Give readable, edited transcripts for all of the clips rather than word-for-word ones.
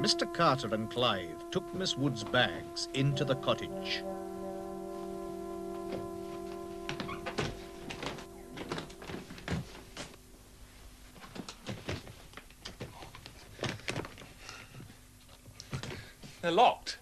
Mr. Carter and Clive took Miss Wood's bags into the cottage. They're locked.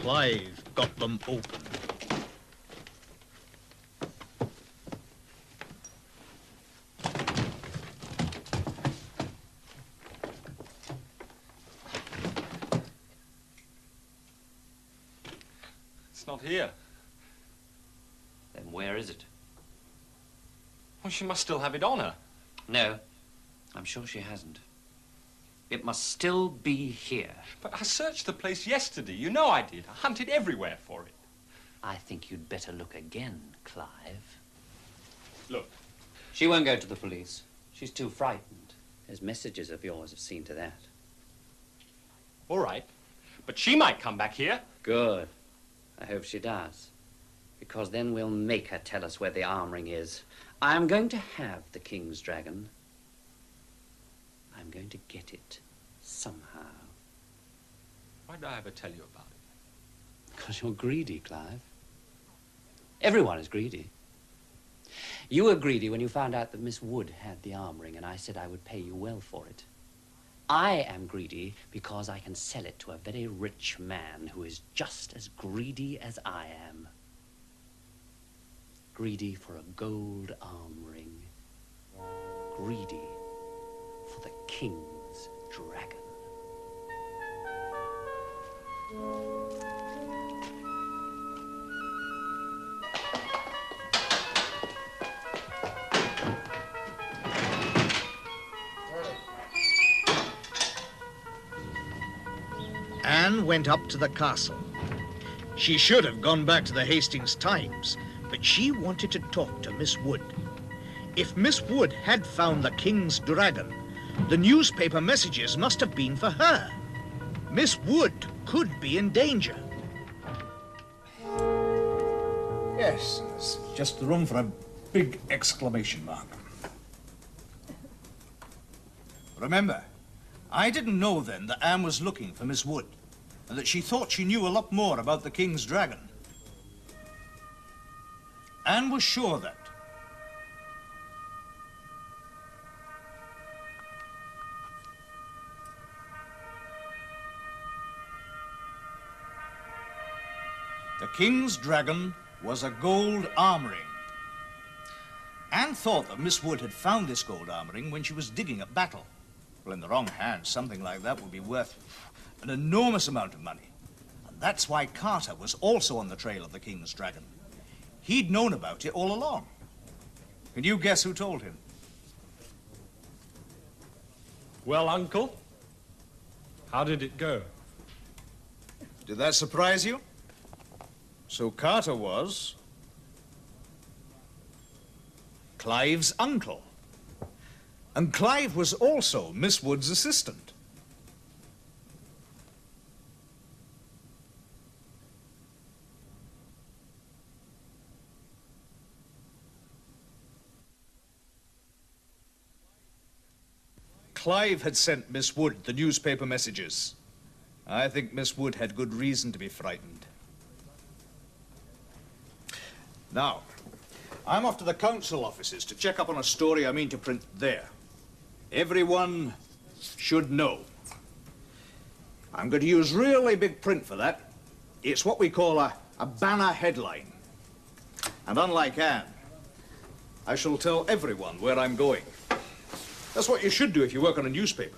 Clive got them open. It's not here. Then where is it? Well, she must still have it on her. No, I'm sure she hasn't. It must still be here. But I searched the place yesterday. You know I did. I hunted everywhere for it. I think you'd better look again, Clive. Look. She won't go to the police. She's too frightened. Those messages of yours have seen to that. All right. But she might come back here. Good. I hope she does. Because then we'll make her tell us where the arm ring is. I'm going to have the King's Dragon. I'm going to get it somehow. Why did I ever tell you about it? Because you're greedy, Clive. Everyone is greedy. You were greedy when you found out that Miss Wood had the arm ring, and I said I would pay you well for it. I am greedy because I can sell it to a very rich man who is just as greedy as I am. Greedy for a gold arm ring. Greedy for the King's Dragon. Anne went up to the castle. She should have gone back to the Hastings Times, but she wanted to talk to Miss Wood. If Miss Wood had found the King's Dragon, the newspaper messages must have been for her. Miss Wood could be in danger. Yes, there's just the room for a big exclamation mark. Remember, I didn't know then that Anne was looking for Miss Wood, and that she thought she knew a lot more about the King's Dragon. Anne was sure that. The King's Dragon was a gold arm ring. Anne thought that Miss Wood had found this gold arm ring when she was digging at Battle. Well, in the wrong hands, something like that would be worth an enormous amount of money. And that's why Carter was also on the trail of the King's Dragon. He'd known about it all along. Can you guess who told him? Well, Uncle, how did it go? Did that surprise you? So Carter was Clive's uncle. And Clive was also Miss Wood's assistant. Clive had sent Miss Wood the newspaper messages. I think Miss Wood had good reason to be frightened. Now, I'm off to the council offices to check up on a story I mean to print there. Everyone should know. I'm going to use really big print for that. It's what we call a banner headline. And unlike Anne, I shall tell everyone where I'm going. That's what you should do if you work on a newspaper.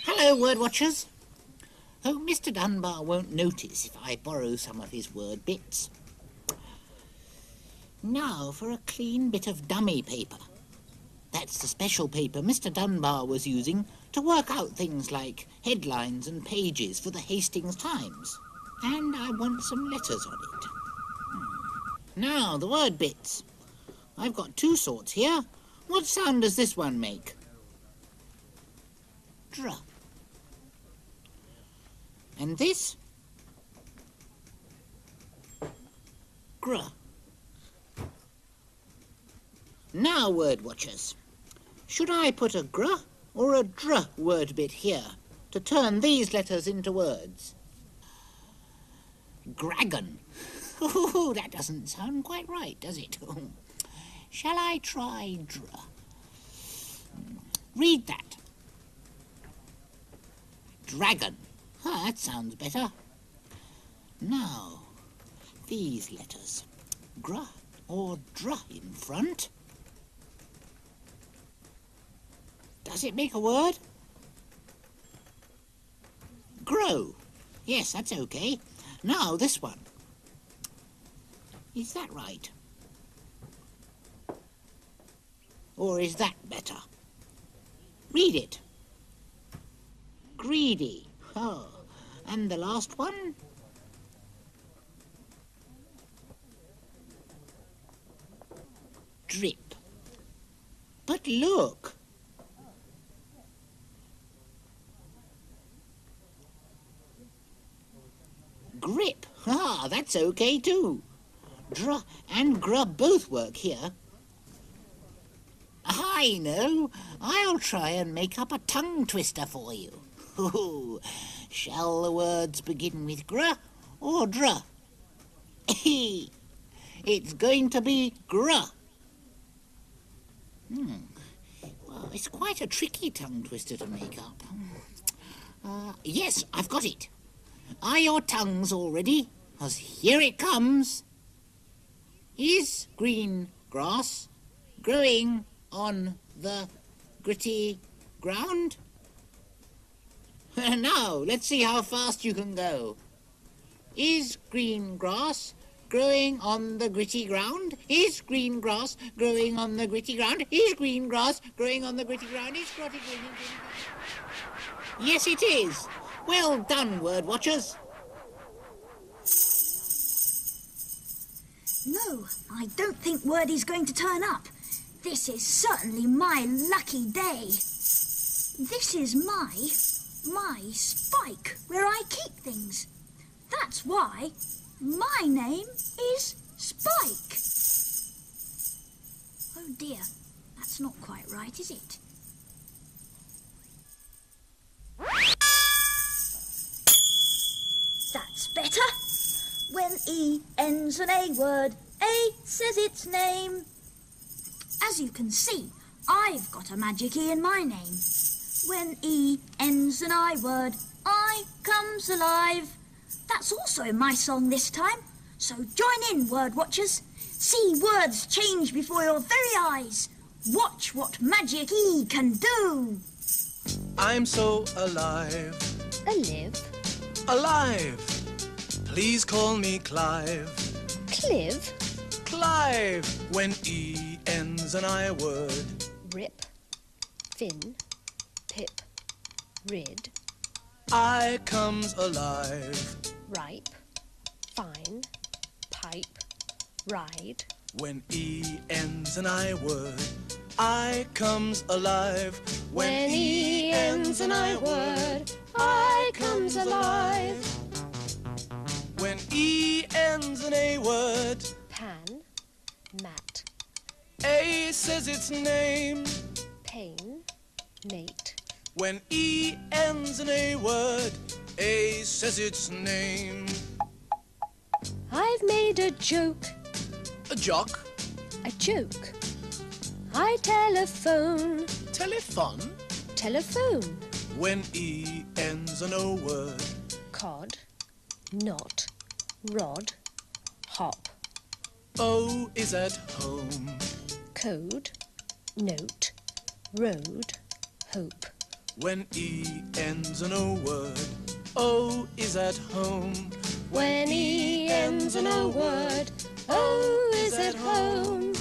Hello, word watchers. Hope Mr. Dunbar won't notice if I borrow some of his word bits. Now for a clean bit of dummy paper. That's the special paper Mr. Dunbar was using to work out things like headlines and pages for the Hastings Times. And I want some letters on it. Now, the word bits. I've got two sorts here. What sound does this one make? Dr. And this? Gr. Now, word watchers. Should I put a gr or a dr word bit here to turn these letters into words? Dragon. Oh, that doesn't sound quite right, does it? Shall I try dr? Read that. Dragon. Ah, that sounds better. Now, these letters. Gr or dr in front. Does it make a word? Grow. Yes, that's okay. Now, this one. Is that right? Or is that better? Read it. Greedy. Oh, and the last one? Drip. But look. Grip. Ah, that's okay too. Dr and gr both work here. I know. I'll try and make up a tongue twister for you. Shall the words begin with gr or dr? It's going to be gr. Well, it's quite a tricky tongue twister to make up. Yes, I've got it. Are your tongues all ready? 'Cause here it comes. Is green grass growing on the gritty ground? Now, let's see how fast you can go. Is green grass growing on the gritty ground? Is green grass growing on the gritty ground? Is green grass growing on the gritty ground? Is green grass? Yes, it is. Well done, word watchers. No, I don't think Wordy's going to turn up. This is certainly my lucky day. This is my spike where I keep things. That's why my name is Spike. Oh dear, that's not quite right, is it? That's better. When E ends an A word, A says its name. As you can see, I've got a magic E in my name. When E ends an I word, I comes alive. That's also in my song this time. So join in, word watchers. See words change before your very eyes. Watch what magic E can do. I'm so alive. Alive. Please call me Clive. Clive. When E ends an I word. Rip, fin, pip, rid. I comes alive. Ripe, fine, pipe, ride. When E ends an I word. I comes alive. When E ends an I word, I comes alive. When E ends an A word. Pan, mat, A says its name. pain, mate. When E ends an A word, A says its name. I've made a joke. A jock. A joke. I telephone. Telephone. Telephone. When E ends an O word. Cod, knot, rod, hop. O is at home. Code, note, road, hope. When E ends an O word. O is at home. When E ends an O word, O is at home.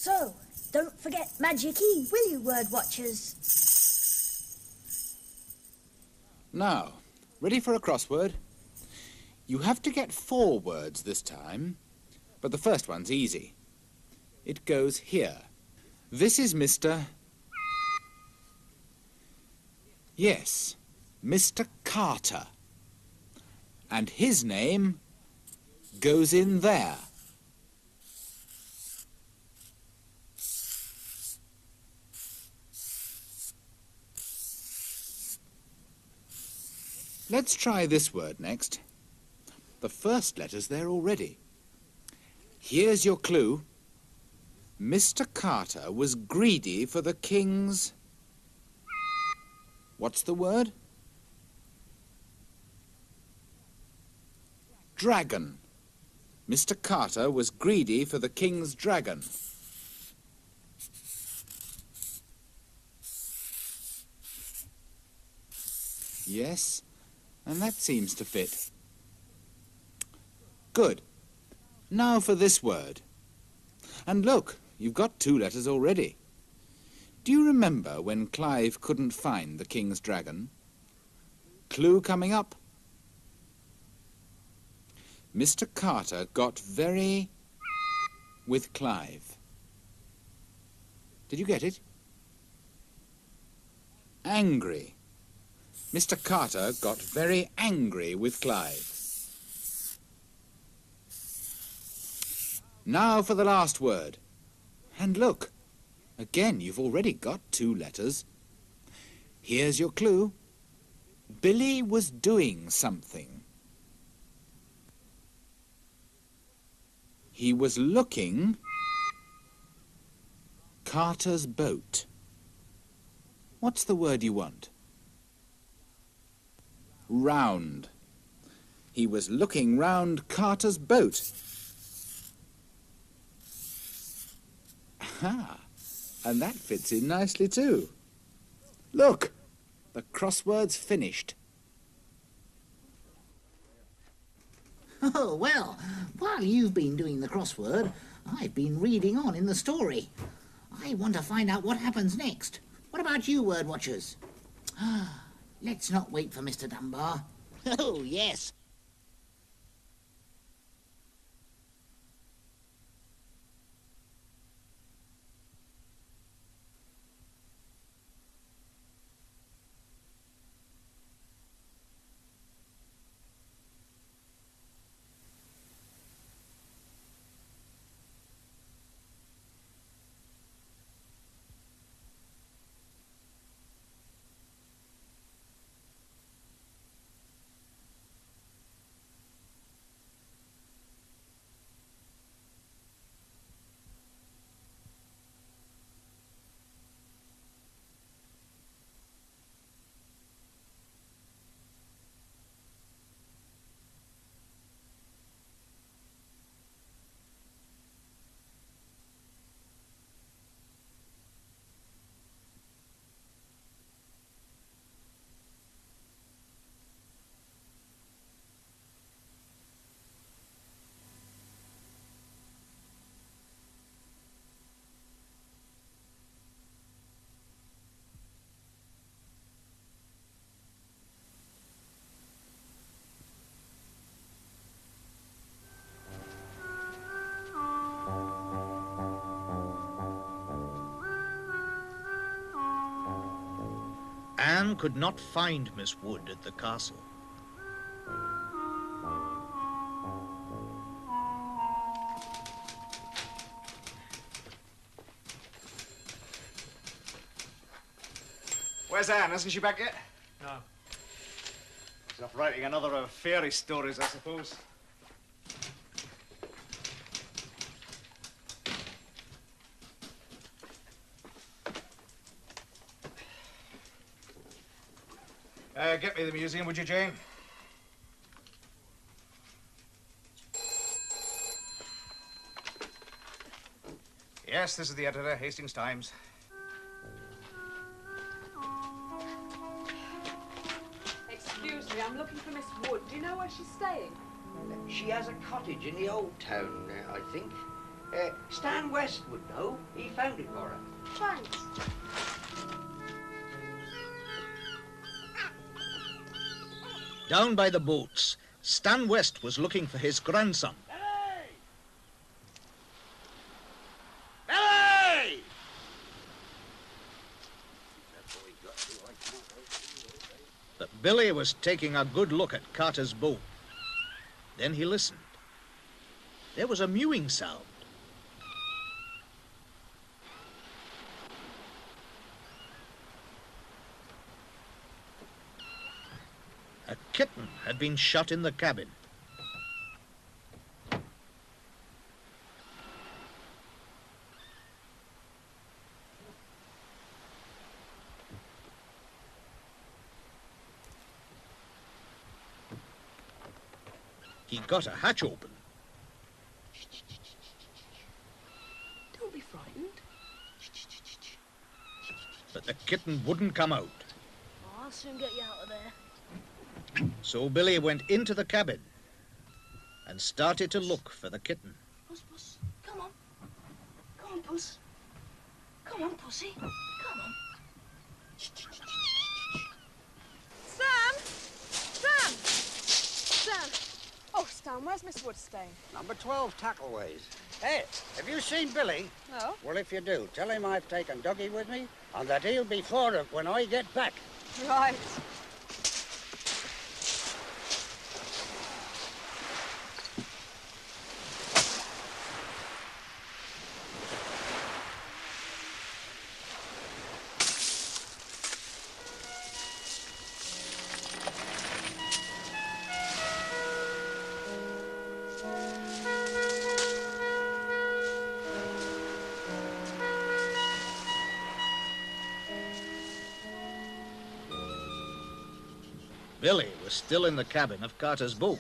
So, don't forget magic E, will you, word watchers? Now, ready for a crossword? You have to get 4 words this time, but the first one's easy. It goes here. This is Mr. Yes, Mr. Carter. And his name goes in there. Let's try this word next. The first letter's there already. Here's your clue. Mr. Carter was greedy for the king's... What's the word? Dragon. Mr. Carter was greedy for the king's dragon. Yes, and that seems to fit. Good. Now for this word. And look, you've got 2 letters already. Do you remember when Clive couldn't find the king's dragon? Clue coming up. Mr. Carter got very with Clive. Did you get it? Angry. Mr. Carter got very angry with Clive. Now for the last word. And look, again, you've already got 2 letters. Here's your clue. Billy was doing something. He was looking Carter's boat. What's the word you want? Round. He was looking round Carter's boat. Aha! And that fits in nicely too. Look! The crossword's finished. Oh, well, while you've been doing the crossword, I've been reading on in the story. I want to find out what happens next. What about you, word watchers? Let's not wait for Mr. Dunbar. Oh, yes. Anne could not find Miss Wood at the castle. Where's Anne? Isn't she back yet? No. She's off writing another of fairy stories, I suppose. Get me the museum, would you, Jane? Yes, this is the editor, Hastings Times. Excuse me, I'm looking for Miss Wood. Do you know where she's staying? She has a cottage in the old town, I think. Stan West would know. He found it for her. Thanks. Down by the boats, Stan West was looking for his grandson. Billy! But Billy was taking a good look at Carter's boat. Then he listened. There was a mewing sound. A kitten had been shut in the cabin. He got a hatch open. Don't be frightened. But the kitten wouldn't come out. Oh, I'll soon get you out of there. So Billy went into the cabin and started to look for the kitten. Puss, Puss, come on. Come on, Puss. Come on, Pussy. Come on. Stan! Stan! Stan! Oh, Stan, where's Miss Wood staying? Number 12 Tackleways. Hey, have you seen Billy? No. Well, if you do, tell him I've taken Dougie with me and that he'll be for it when I get back. Right. Billy was still in the cabin of Carter's boat.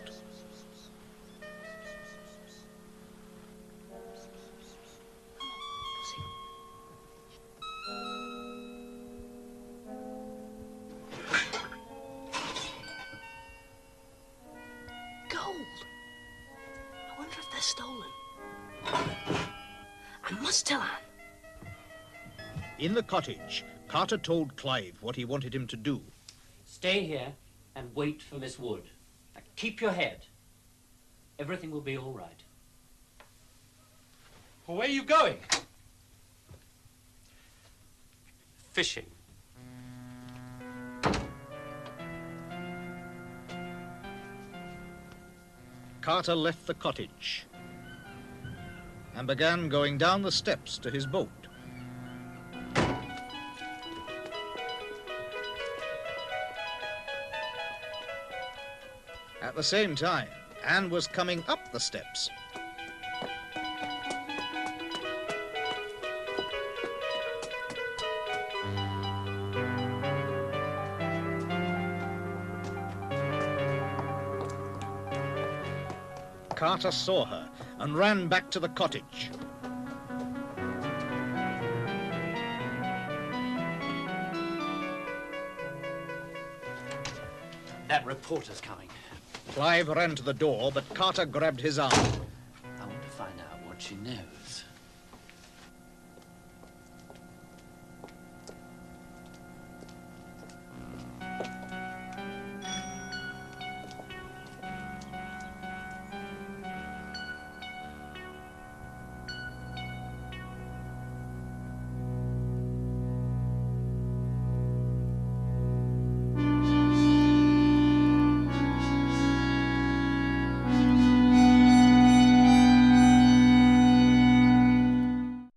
Gold. I wonder if they're stolen. I must tell Anne. In the cottage, Carter told Clive what he wanted him to do. Stay here and wait for Miss Wood. Now, keep your head. Everything will be all right. Well, where are you going? Fishing. Carter left the cottage and began going down the steps to his boat. At the same time, Anne was coming up the steps. Carter saw her and ran back to the cottage. That reporter's coming. Clive ran to the door, but Carter grabbed his arm. I want to find out what she knows.